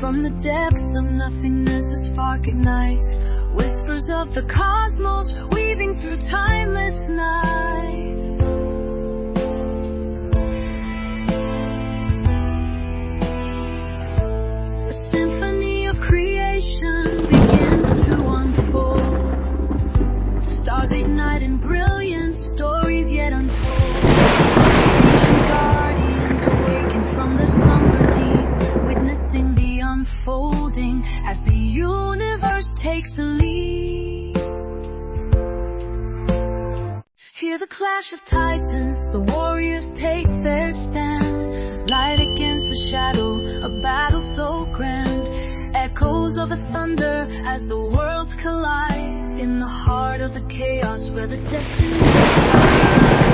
From the depths of nothingness, a spark ignites. Whispers of the cosmos weaving through timeless nights. A symphony of creation begins to unfold. The stars ignite in brilliance, stories yet untold. Ancient guardians awaken from the slumber deep, witnessing the unfolding as the universe takes a lead. Hear the clash of titans, the warriors take their stand. Light against the shadow, a battle so grand. Echoes of the thunder as the worlds collide. In the heart of the chaos where the destiny lies.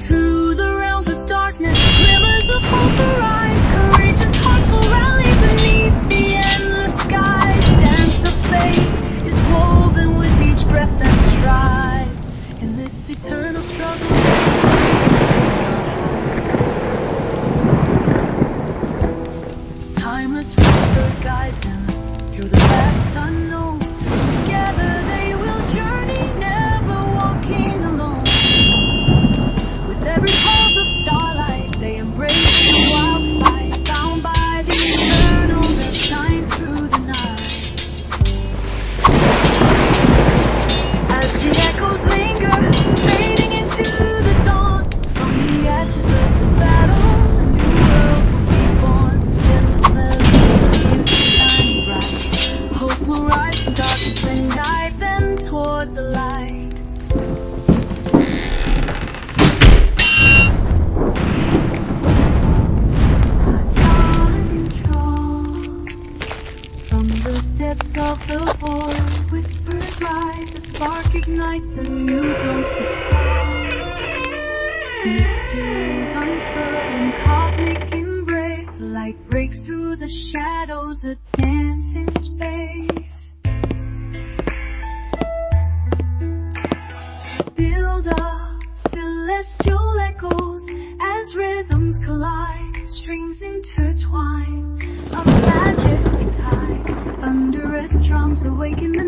Through the realms of darkness, glimmers of hope arise. Courageous hearts will rally beneath the endless sky. Dance of fate is woven with each breath and stride. In this eternal struggle, timeless whispers guide them through the vast unknown. Together they will journey, never walking alone. With every pulse of starlight, they embrace the wild fight, bound by the eternal that shine through the night. As the echoes linger, fading into the dawn, from the ashes of the battle, a new world will be born. Gentle melodies shine bright. Hope will rise from darkness and guide them toward the light. From the depths of the void, whispers rise, a spark ignites a new dawn to fight. Mysteries unfurl in cosmic embrace, light breaks through the shadows, a dance in space. Build up celestial echoes as rhythms collide, strings intertwine, a majestic tide. Thunderous drums awaken the